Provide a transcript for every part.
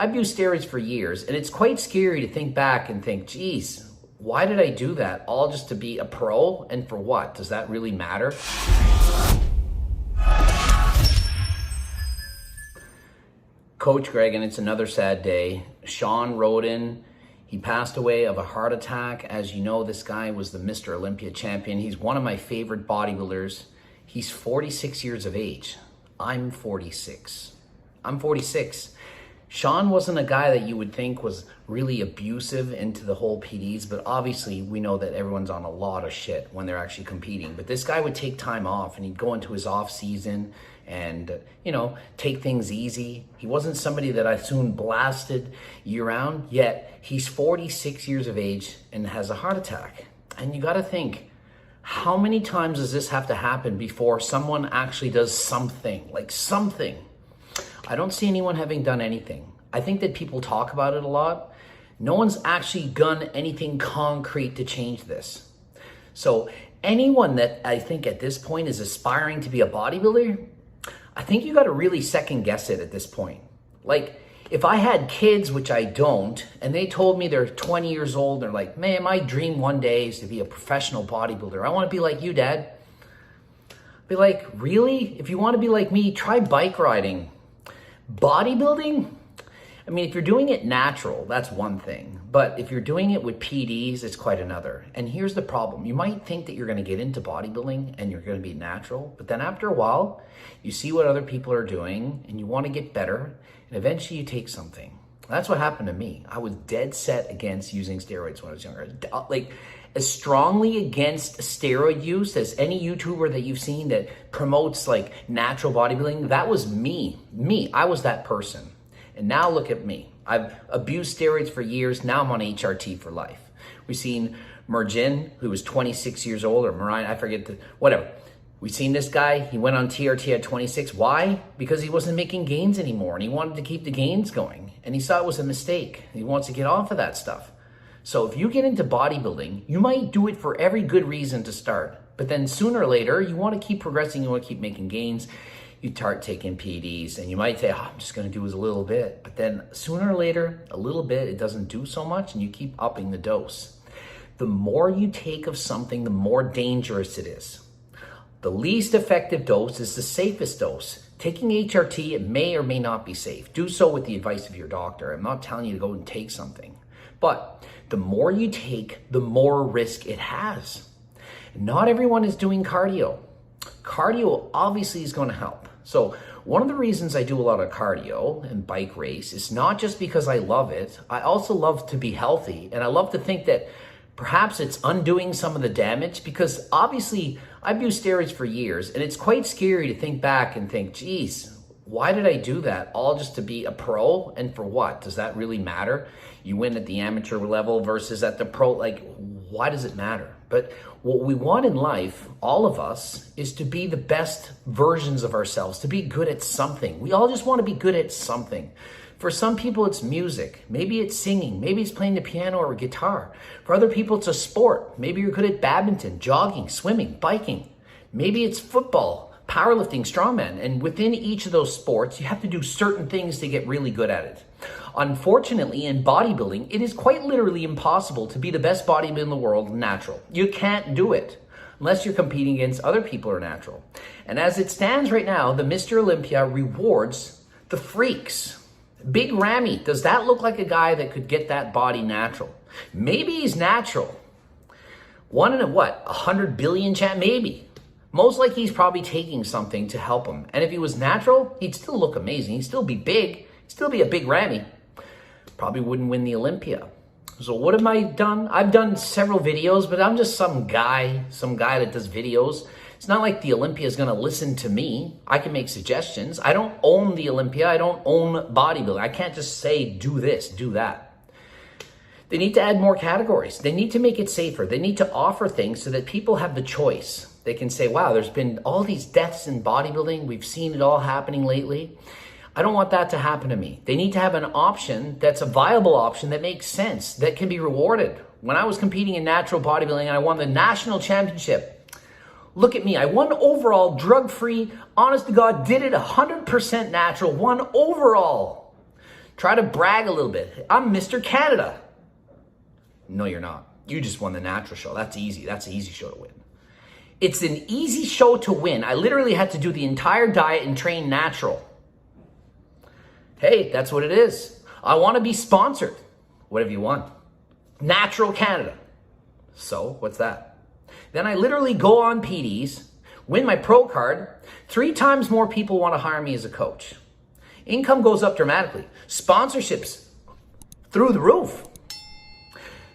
I've used steroids for years, and it's quite scary to think back and think, geez, why did I do that? All just to be a pro? And for what? Does that really matter? Coach Greg, and it's another sad day. Shawn Rhoden, he passed away of a heart attack. As you know, this guy was the Mr. Olympia champion. He's one of my favorite bodybuilders. He's 46 years of age. I'm 46. Shawn wasn't a guy that you would think was really abusive into the whole PDs, but obviously we know that everyone's on a lot of shit when they're actually competing. But this guy would take time off and he'd go into his off season and, take things easy. He wasn't somebody that I soon blasted year round, yet he's 46 years of age and has a heart attack. And you gotta think, how many times does this have to happen before someone actually does something, like something? I don't see anyone having done anything. I think that people talk about it a lot. No one's actually done anything concrete to change this. So anyone that I think at this point is aspiring to be a bodybuilder, I think you got to really second guess it at this point. Like if I had kids, which I don't, and they told me they're 20 years old, they're like, man, my dream one day is to be a professional bodybuilder. I want to be like you, Dad. Be like, really? If you want to be like me, try bike riding. Bodybuilding? I mean, if you're doing it natural, that's one thing. But if you're doing it with PDs, it's quite another. And here's the problem. You might think that you're going to get into bodybuilding and you're going to be natural. But then after a while, you see what other people are doing and you want to get better. And eventually you take something. That's what happened to me. I was dead set against using steroids when I was younger. Like as strongly against steroid use as any YouTuber that you've seen that promotes like natural bodybuilding, that was me. I was that person. And now look at me. I've abused steroids for years. Now I'm on HRT for life. We've seen Merjin, who was 26 years old, or Mariah, I forget, whatever. We've seen this guy, he went on TRT at 26. Why? Because he wasn't making gains anymore and he wanted to keep the gains going. And he saw it was a mistake. He wants to get off of that stuff. So if you get into bodybuilding, you might do it for every good reason to start. But then sooner or later, you want to keep progressing, you want to keep making gains. You start taking PDs and you might say, I'm just going to do a little bit. But then sooner or later, a little bit, it doesn't do so much and you keep upping the dose. The more you take of something, the more dangerous it is. The least effective dose is the safest dose. Taking HRT, it may or may not be safe. Do so with the advice of your doctor. I'm not telling you to go and take something. But the more you take, the more risk it has. Not everyone is doing cardio. Cardio obviously is going to help. So one of the reasons I do a lot of cardio and bike race is not just because I love it. I also love to be healthy. And I love to think that perhaps it's undoing some of the damage because obviously I've used steroids for years and it's quite scary to think back and think, geez, why did I do that? All just to be a pro? And for what? Does that really matter? You win at the amateur level versus at the pro, like, why does it matter? But what we want in life, all of us, is to be the best versions of ourselves, to be good at something. We all just want to be good at something. For some people, it's music. Maybe it's singing. Maybe it's playing the piano or guitar. For other people, it's a sport. Maybe you're good at badminton, jogging, swimming, biking. Maybe it's football, powerlifting, strongman. And within each of those sports, you have to do certain things to get really good at it. Unfortunately, in bodybuilding, it is quite literally impossible to be the best bodybuilder in the world natural. You can't do it unless you're competing against other people who are natural. And as it stands right now, the Mr. Olympia rewards the freaks. Big Ramy, does that look like a guy that could get that body natural? Maybe he's natural. One in a 100 billion chance? Maybe. Most likely he's probably taking something to help him. And if he was natural, he'd still look amazing. He'd still be big. He'd still be a big Ramy. Probably wouldn't win the Olympia. So what have I done? I've done several videos, but I'm just some guy that does videos. It's not like the Olympia is going to listen to me. I can make suggestions. I don't own the Olympia. I don't own bodybuilding. I can't just say, do this, do that. They need to add more categories. They need to make it safer. They need to offer things so that people have the choice. They can say, wow, there's been all these deaths in bodybuilding. We've seen it all happening lately. I don't want that to happen to me. They need to have an option that's a viable option that makes sense, that can be rewarded. When I was competing in natural bodybuilding and I won the national championship, look at me. I won overall, drug-free, honest to God, did it 100% natural, won overall. Try to brag a little bit. I'm Mr. Canada. No, you're not. You just won the natural show. That's easy. That's an easy show to win. It's an easy show to win. I literally had to do the entire diet and train natural. Hey, that's what it is. I want to be sponsored. What have you won? Natural Canada. So, what's that? Then I literally go on PDs, win my pro card. 3 times more people want to hire me as a coach. Income goes up dramatically. Sponsorships through the roof.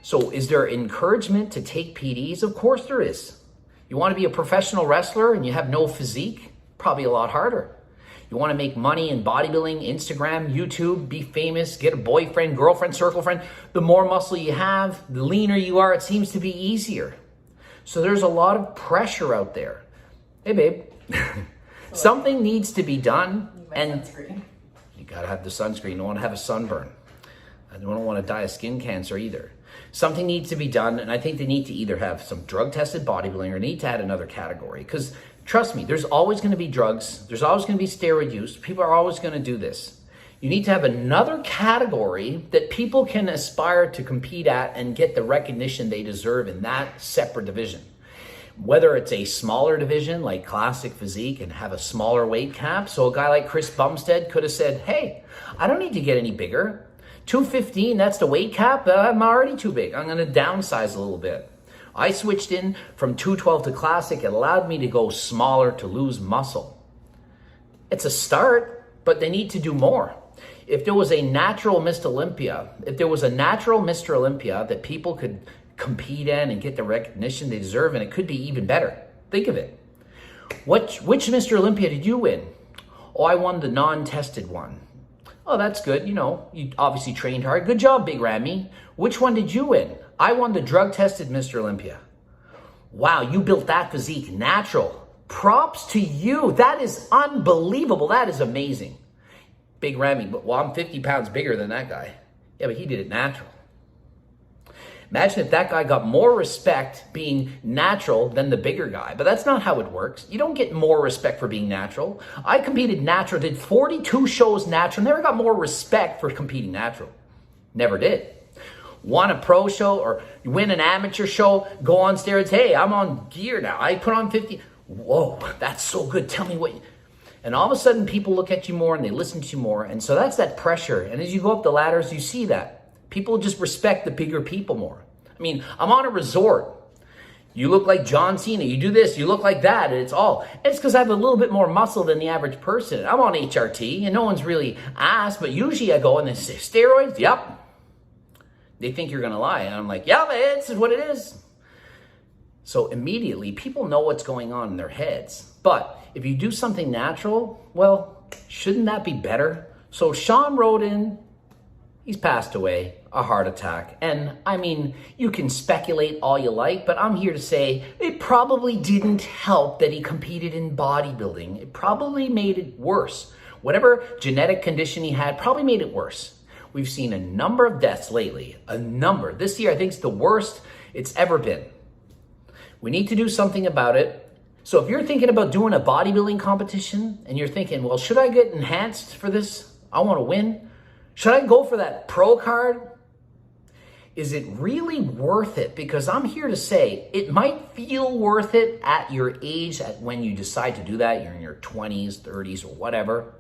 So is there encouragement to take PDs? Of course there is. You want to be a professional wrestler and you have no physique? Probably a lot harder. You want to make money in bodybuilding, Instagram, YouTube, be famous, get a boyfriend, girlfriend, circle friend. The more muscle you have, the leaner you are, it seems to be easier. So there's a lot of pressure out there. Hey, babe, something needs to be done. And sunscreen. You got to have the sunscreen. You don't want to have a sunburn. I don't want to die of skin cancer either. Something needs to be done, and I think they need to either have some drug-tested bodybuilding or need to add another category. Because trust me, there's always going to be drugs. There's always going to be steroid use. People are always going to do this. You need to have another category that people can aspire to compete at and get the recognition they deserve in that separate division. Whether it's a smaller division like classic physique and have a smaller weight cap. So a guy like Chris Bumstead could have said, hey, I don't need to get any bigger. 215, that's the weight cap. I'm already too big. I'm going to downsize a little bit. I switched in from 212 to classic. It allowed me to go smaller to lose muscle. It's a start, but they need to do more. If there was a natural Mr. Olympia, that people could compete in and get the recognition they deserve, and it could be even better. Think of it. Which Mr. Olympia did you win? Oh, I won the non-tested one. Oh, that's good. You know, you obviously trained hard. Good job, Big Ramy. Which one did you win? I won the drug-tested Mr. Olympia. Wow, you built that physique natural. Props to you. That is unbelievable. That is amazing. Big Ramy, well, I'm 50 pounds bigger than that guy. Yeah, but he did it natural. Imagine if that guy got more respect being natural than the bigger guy. But that's not how it works. You don't get more respect for being natural. I competed natural, did 42 shows natural, never got more respect for competing natural. Never did. Won a pro show or you win an amateur show, go on steroids. Hey, I'm on gear now. I put on 50. Whoa, that's so good. Tell me what. And all of a sudden people look at you more and they listen to you more. And so that's that pressure. And as you go up the ladders, you see that. People just respect the bigger people more. I mean, I'm on a resort. You look like John Cena. You do this, you look like that, and it's because I have a little bit more muscle than the average person. I'm on HRT, and no one's really asked, but usually I go and they say, steroids? Yep. They think you're going to lie. And I'm like, yeah, this is what it is. So immediately, people know what's going on in their heads. But if you do something natural, well, shouldn't that be better? So Shawn Rhoden, he's passed away, a heart attack. And I mean, you can speculate all you like, but I'm here to say it probably didn't help that he competed in bodybuilding. It probably made it worse. Whatever genetic condition he had probably made it worse. We've seen a number of deaths lately, a number. This year, I think it's the worst it's ever been. We need to do something about it. So if you're thinking about doing a bodybuilding competition and you're thinking, well, should I get enhanced for this? I want to win. Should I go for that pro card? Is it really worth it? Because I'm here to say it might feel worth it at your age, at when you decide to do that. You're in your 20s, 30s, or whatever,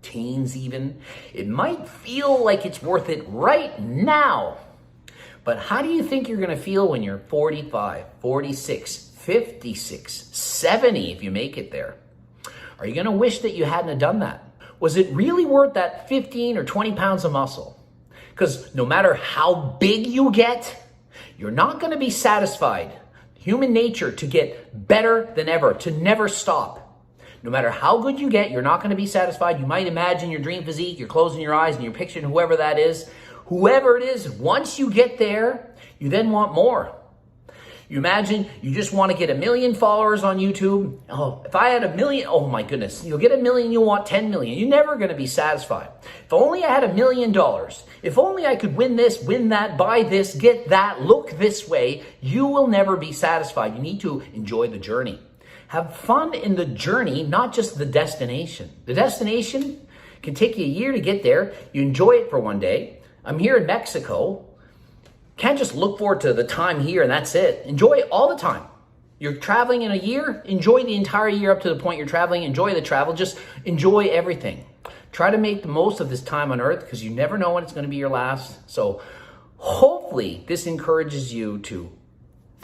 teens even. It might feel like it's worth it right now. But how do you think you're going to feel when you're 45, 46, 56, 70 if you make it there? Are you going to wish that you hadn't have done that? Was it really worth that 15 or 20 pounds of muscle? Because no matter how big you get, you're not going to be satisfied. Human nature to get better than ever, to never stop. No matter how good you get, you're not going to be satisfied. You might imagine your dream physique, you're closing your eyes and you're picturing whoever that is. Whoever it is, once you get there, you then want more. You imagine you just want to get 1 million followers on YouTube. Oh, if I had 1 million, oh my goodness, you'll get 1 million, you want 10 million. You're never going to be satisfied. If only I had $1 million, if only I could win this, win that, buy this, get that, look this way, you will never be satisfied. You need to enjoy the journey. Have fun in the journey, not just the destination. The destination It can take you a year to get there. You enjoy it for one day. I'm here in Mexico. Can't just look forward to the time here and that's it. Enjoy it all the time. You're traveling in a year, enjoy the entire year up to the point you're traveling. Enjoy the travel, just enjoy everything. Try to make the most of this time on earth because you never know when it's going to be your last. So hopefully this encourages you to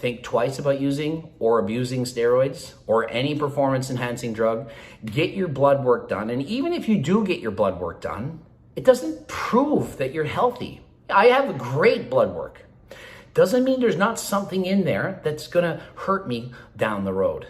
think twice about using or abusing steroids or any performance enhancing drug. Get your blood work done. And even if you do get your blood work done, it doesn't prove that you're healthy. I have great blood work. Doesn't mean there's not something in there that's gonna hurt me down the road.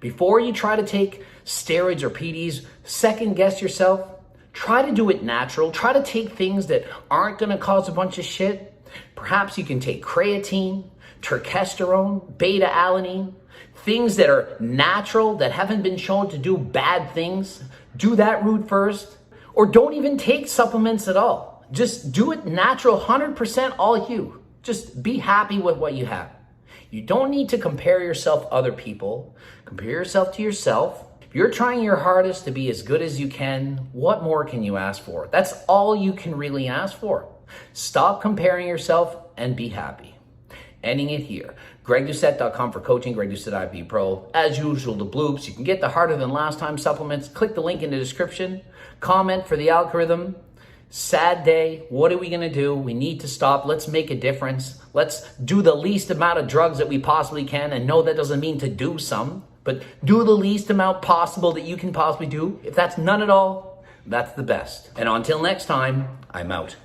Before you try to take steroids or PDs, second guess yourself. Try to do it natural. Try to take things that aren't gonna cause a bunch of shit. Perhaps you can take creatine, turkesterone, beta-alanine, things that are natural, that haven't been shown to do bad things. Do that route first. Or don't even take supplements at all. Just do it natural, 100% all you. Just be happy with what you have. You don't need to compare yourself to other people. Compare yourself to yourself. If you're trying your hardest to be as good as you can, what more can you ask for? That's all you can really ask for. Stop comparing yourself and be happy. Ending it here. GregDoucette.com for coaching, Greg Doucette IV Pro. As usual, the bloops. You can get the harder than last time supplements. Click the link in the description. Comment for the algorithm. Sad day. What are we going to do? We need to stop. Let's make a difference. Let's do the least amount of drugs that we possibly can. And no, that doesn't mean to do some, but do the least amount possible that you can possibly do. If that's none at all, that's the best. And until next time, I'm out.